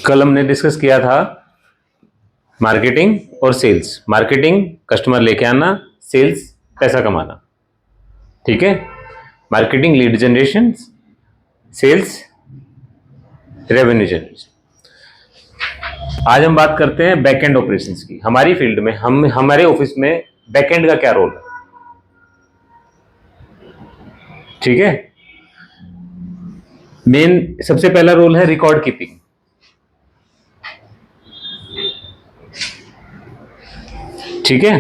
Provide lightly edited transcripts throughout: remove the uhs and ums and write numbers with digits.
कल हमने डिस्कस किया था मार्केटिंग और सेल्स। मार्केटिंग कस्टमर लेके आना, सेल्स पैसा कमाना। ठीक है, marketing lead generation, sales revenue generation. आज हम बात करते हैं बैकएंड ऑपरेशंस की। हमारी फील्ड में हमारे ऑफिस में बैकएंड का क्या रोल है। ठीक है, मेन सबसे पहला रोल है रिकॉर्ड कीपिंग। ठीक है,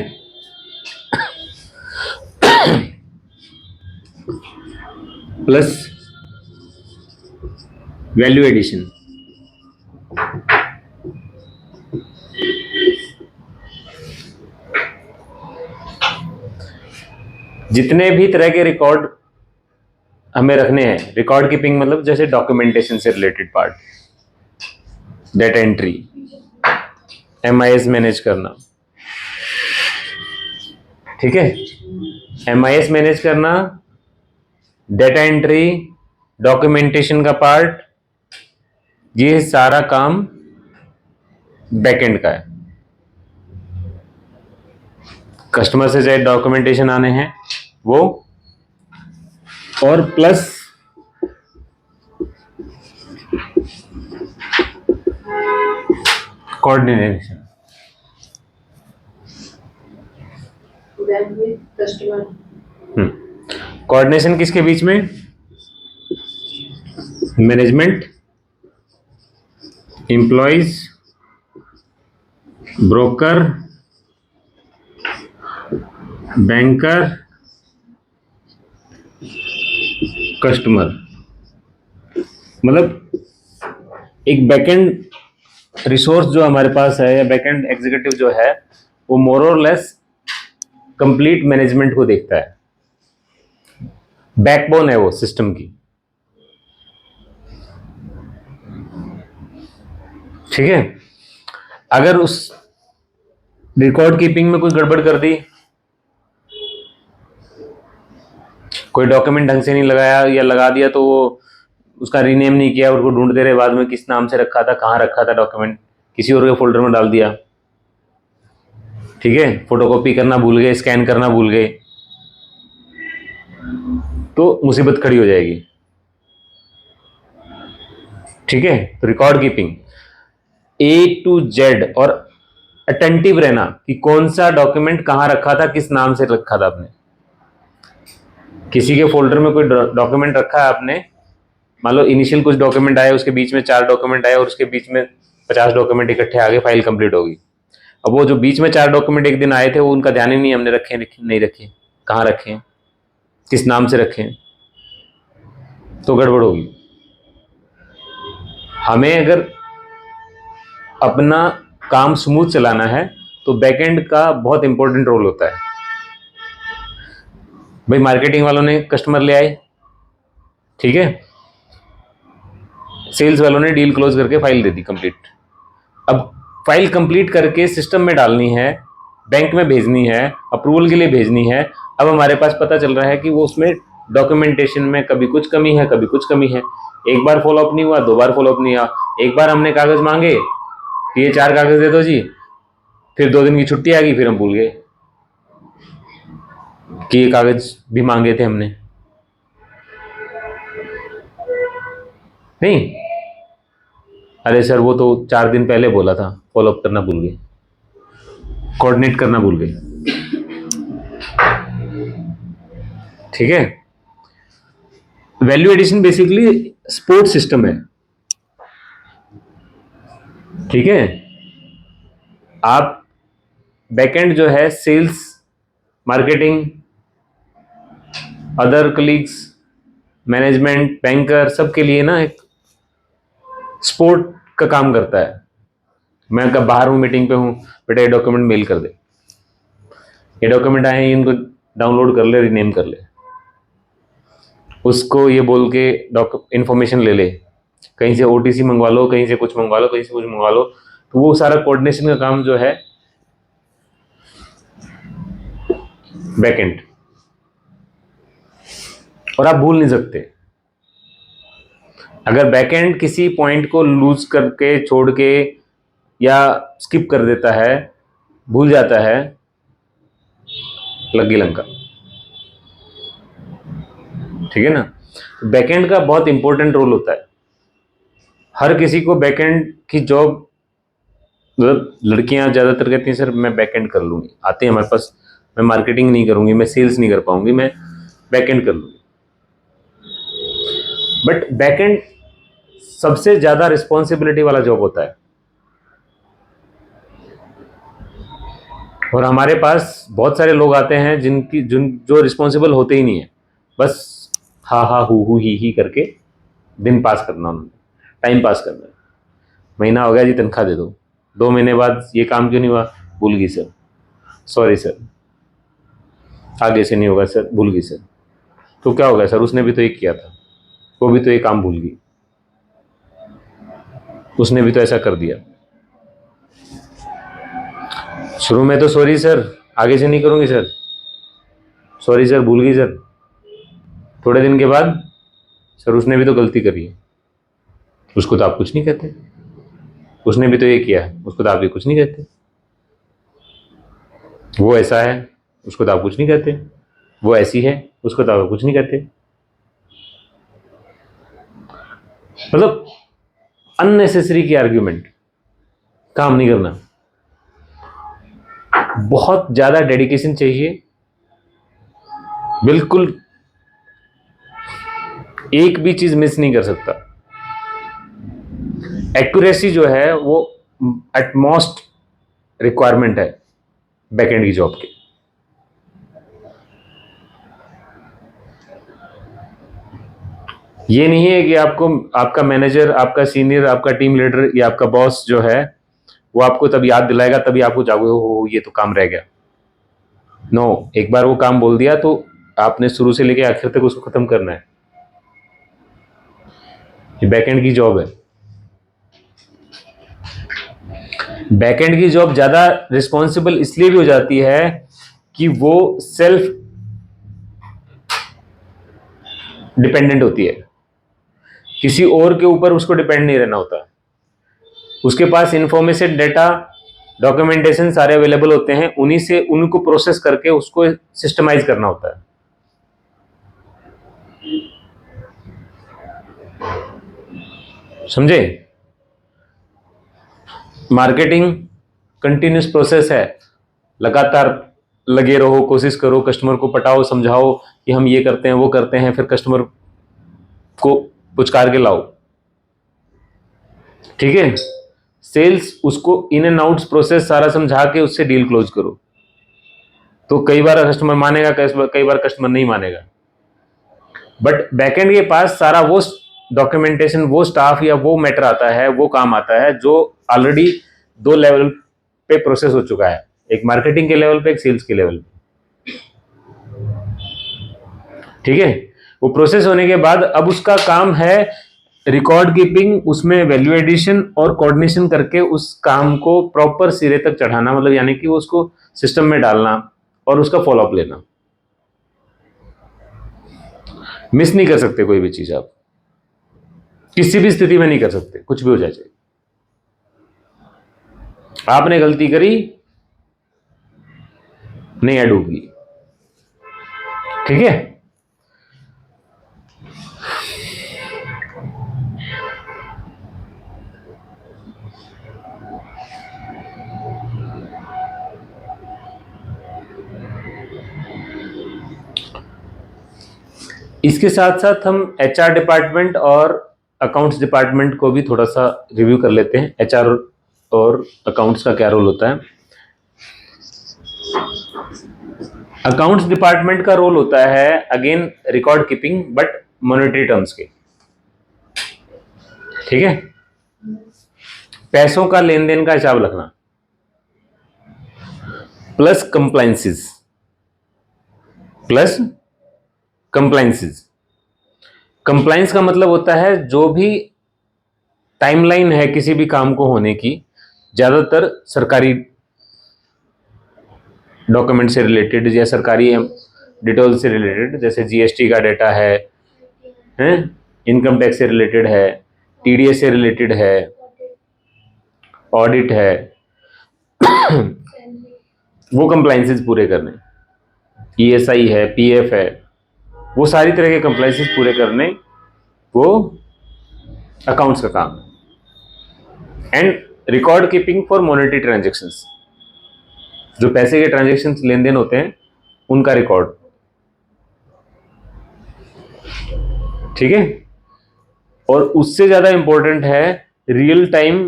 प्लस वैल्यू एडिशन। जितने भी तरह के रिकॉर्ड हमें रखने हैं, रिकॉर्ड कीपिंग मतलब जैसे डॉक्यूमेंटेशन से related part, data entry, MIS manage करना। ठीक है, एमआईएस मैनेज करना, डेटा एंट्री, डॉक्यूमेंटेशन का पार्ट, ये सारा काम बैकएंड का है। कस्टमर से चाहे डॉक्यूमेंटेशन आने हैं वो, और प्लस कोऑर्डिनेशन। कोऑर्डिनेशन किसके बीच में? Management, employees, broker, banker, customer. मतलब एक बैकएंड रिसोर्स जो हमारे पास है या बैकएंड एग्जीक्यूटिव जो है वो मोर और लेस कंप्लीट मैनेजमेंट को देखता है। बैकबोन है वो सिस्टम की। ठीक है, अगर उस रिकॉर्ड कीपिंग में कोई गड़बड़ कर दी, कोई डॉक्यूमेंट ढंग से नहीं लगाया या लगा दिया तो वो उसका रीनेम नहीं किया, उसको ढूंढते रहे बाद में किस नाम से रखा था, कहाँ रखा था डॉक्यूमेंट, किसी और के फोल्डर में डाल दिया। ठीक है, फोटोकॉपी करना भूल गए, स्कैन करना भूल गए, तो मुसीबत खड़ी हो जाएगी। ठीक है, तो record keeping A to Z और अटेंटिव रहना कि कौन सा डॉक्यूमेंट कहां रखा था, किस नाम से रखा था आपने। किसी के फोल्डर में कोई डॉक्यूमेंट रखा है आपने, मान लो इनिशियल कुछ डॉक्यूमेंट आए, उसके बीच में 4 डॉक्यूमेंट आए और उसके बीच में 50 डॉक्यूमेंट इकट्ठे आ गए, फाइल कंप्लीट होगी। अब वो जो बीच में 4 डॉक्यूमेंट एक दिन आए थे वो उनका ध्यान ही नहीं, हमने रखे नहीं रखे, कहाँ रखे, किस नाम से रखे, तो गड़बड़ होगी। हमें अगर अपना काम स्मूथ चलाना है तो बैकएंड का बहुत इंपॉर्टेंट रोल होता है। भाई मार्केटिंग वालों ने कस्टमर ले आए, ठीक है, सेल्स वालों ने डील क्लोज करके फाइल दे दी कंप्लीट। अब फाइल कंप्लीट करके सिस्टम में डालनी है, बैंक में भेजनी है, अप्रूवल के लिए भेजनी है। अब हमारे पास पता चल रहा है कि वो उसमें डॉक्यूमेंटेशन में कभी कुछ कमी है, कभी कुछ कमी है। एक बार फॉलोअप नहीं हुआ, 2 बार फॉलोअप नहीं हुआ, एक बार हमने कागज मांगे कि ये 4 कागज दे दो जी, फिर 2 दिन की छुट्टी आ गई, फिर हम भूल गए कि ये कागज भी मांगे थे हमने। नहीं, अरे सर वो तो 4 दिन पहले बोला था, फॉलोअप करना भूल गए, कोऑर्डिनेट करना भूल गए। ठीक है, value addition basically support system है। ठीक है, आप बैकएंड जो है sales, marketing, other colleagues, management, banker, सबके लिए ना एक सपोर्ट का काम करता है। मैं कब बाहर हूं, मीटिंग पे हूं, बेटा ये डॉक्यूमेंट मेल कर दे, ये डॉक्यूमेंट आए हैं, इनको डाउनलोड कर ले, रीनेम कर ले, उसको ये बोल के इंफॉर्मेशन ले ले, कहीं से ओटीसी मंगवा लो, कहीं से कुछ मंगवा लो, कहीं से कुछ मंगवा लो। तो वो सारा कोऑर्डिनेशन का काम जो है बैकएंड, और आप भूल नहीं सकते। अगर बैकएंड किसी पॉइंट को लूज करके, छोड़ के या स्किप कर देता है, भूल जाता है, लग गई लंका। ठीक है ना। बैकएंड का बहुत इंपॉर्टेंट रोल होता है। हर किसी को बैकएंड की जॉब, मतलब लड़कियां ज्यादातर कहती हैं सर मैं बैकएंड कर लूंगी, आते हैं हमारे पास, मैं मार्केटिंग नहीं करूंगी, मैं सेल्स नहीं कर पाऊंगी, मैं बैकएंड कर लूंगी। बट बैकएंड सबसे ज्यादा रिस्पॉन्सिबिलिटी वाला जॉब होता है। और हमारे पास बहुत सारे लोग आते हैं जिनकी जो रिस्पॉन्सिबल होते ही नहीं है, बस हा हा हु ही करके दिन पास करना, उन्होंने टाइम पास करना है। महीना हो गया जी, तनख्वाह दे दो। 2 महीने बाद ये काम क्यों नहीं हुआ, भूल गई सर, सॉरी सर, आगे से नहीं होगा सर, भूल गई सर। तो क्या हो गया सर, उसने भी तो एक किया था, वो भी तो ये काम भूल गई, उसने भी तो ऐसा कर दिया। शुरू में तो सॉरी सर, आगे से नहीं करूंगी सर, सॉरी सर, भूल गई सर। थोड़े दिन के बाद सर उसने भी तो गलती करी है, उसको तो आप कुछ नहीं कहते, उसने भी तो ये किया है, उसको तो आप भी कुछ नहीं कहते। वो ऐसा है, उसको तो आप कुछ नहीं कहते। वो ऐसी है, उसको तो आप कुछ नहीं कहते। मतलब अननेसेसरी की आर्ग्यूमेंट, काम नहीं करना। बहुत ज्यादा डेडिकेशन चाहिए, बिल्कुल एक भी चीज मिस नहीं कर सकता। एक्यूरेसी जो है वो एटमोस्ट रिक्वायरमेंट है बैकएंड की जॉब की। ये नहीं है कि आपको आपका मैनेजर, आपका सीनियर, आपका टीम लीडर या आपका बॉस जो है वो आपको तब याद दिलाएगा, तभी आपको जागो हो ये तो काम रह गया। नो, एक बार वो काम बोल दिया तो आपने शुरू से लेकर आखिर तक उसको खत्म करना है। ये बैकएंड की जॉब है। बैकएंड की जॉब ज्यादा रिस्पॉन्सिबल इसलिए भी हो जाती है कि वो सेल्फ डिपेंडेंट होती है, किसी और के ऊपर उसको डिपेंड नहीं रहना होता। उसके पास इंफॉर्मेशन, डेटा, डॉक्यूमेंटेशन सारे अवेलेबल होते हैं, उन्हीं से उनको प्रोसेस करके उसको सिस्टमाइज करना होता है। समझे। मार्केटिंग कंटिन्यूस प्रोसेस है, लगातार लगे रहो, कोशिश करो, कस्टमर को पटाओ, समझाओ कि हम ये करते हैं वो करते हैं, फिर कस्टमर को पुचकार के लाओ। ठीक है। सेल्स, उसको इन एंड आउट्स प्रोसेस सारा समझा के उससे डील क्लोज करो। तो कई बार कस्टमर मानेगा, कई बार कस्टमर नहीं मानेगा। बट बैकएंड के पास सारा वो डॉक्यूमेंटेशन, वो स्टाफ या वो मैटर आता है, वो काम आता है जो ऑलरेडी 2 लेवल पे प्रोसेस हो चुका है, एक मार्केटिंग के लेवल पे, एक सेल्स के लेवल पे। ठीक है। वो प्रोसेस होने के बाद अब उसका काम है रिकॉर्ड कीपिंग, उसमें वैल्यू एडिशन और कोऑर्डिनेशन करके उस काम को प्रॉपर सिरे तक चढ़ाना, मतलब यानी कि उसको सिस्टम में डालना और उसका फॉलोअप लेना। मिस नहीं कर सकते कोई भी चीज, आप किसी भी स्थिति में नहीं कर सकते, कुछ भी हो जाए। आपने गलती करी, नहीं डूबगी। ठीक है। इसके साथ साथ हम एचआर डिपार्टमेंट और अकाउंट्स डिपार्टमेंट को भी थोड़ा सा रिव्यू कर लेते हैं। एचआर और अकाउंट्स का क्या रोल होता है। अकाउंट्स डिपार्टमेंट का रोल होता है again record keeping, but monetary terms के। ठीक है। पैसों का लेन देन का हिसाब रखना, plus compliances, plus compliances. Compliance का मतलब होता है जो भी टाइमलाइन है किसी भी काम को होने की, ज्यादातर सरकारी डॉक्यूमेंट से रिलेटेड या सरकारी डिटेल से रिलेटेड, जैसे जीएसटी का डेटा है, इनकम टैक्स से रिलेटेड है, टीडीएस से रिलेटेड है, ऑडिट है, वो कंप्लाइंसेस पूरे करने, ईएसआई है, पीएफ है, वो सारी तरह के कंप्लाइंसेस पूरे करने वो अकाउंट्स का काम है। And record keeping for monetary transactions, जो पैसे के ट्रांजेक्शन्स लेन देन होते हैं उनका रिकॉर्ड, ठीक है। और उससे ज्यादा इंपॉर्टेंट है real time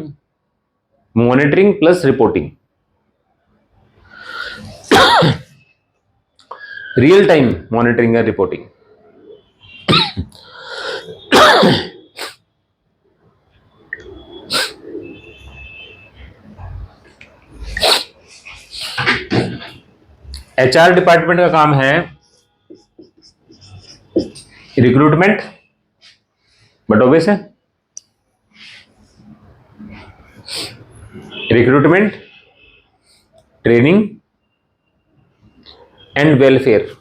monitoring plus reporting. Real time monitoring and reporting, HR department का काम है रिक्रूटमेंट, बट ऑब्वियस है, recruitment, training and welfare.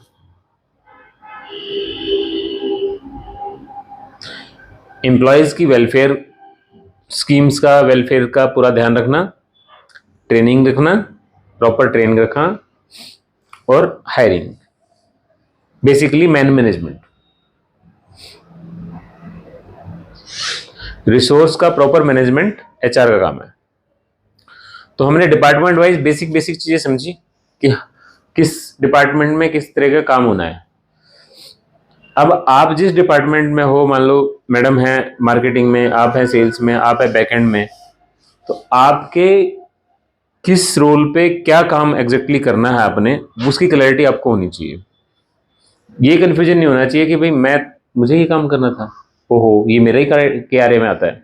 Employees की वेलफेयर स्कीम्स का, वेलफेयर का पूरा ध्यान रखना, ट्रेनिंग रखना, प्रॉपर ट्रेनिंग रखना, और hiring, basically man management. Resource का प्रॉपर मैनेजमेंट एचआर का काम है। तो हमने डिपार्टमेंट वाइज बेसिक बेसिक चीजें समझी कि किस डिपार्टमेंट में किस तरह का काम होना है। अब आप जिस डिपार्टमेंट में हो, मान लो मैडम है मार्केटिंग में, आप हैं सेल्स में, आप है बैकएंड में, तो आपके किस रोल पे क्या काम एग्जैक्टली करना है आपने, उसकी क्लैरिटी आपको होनी चाहिए। ये कन्फ्यूजन नहीं होना चाहिए कि भाई मुझे ये काम करना था, ओहो ये मेरे ही KRA में आता है,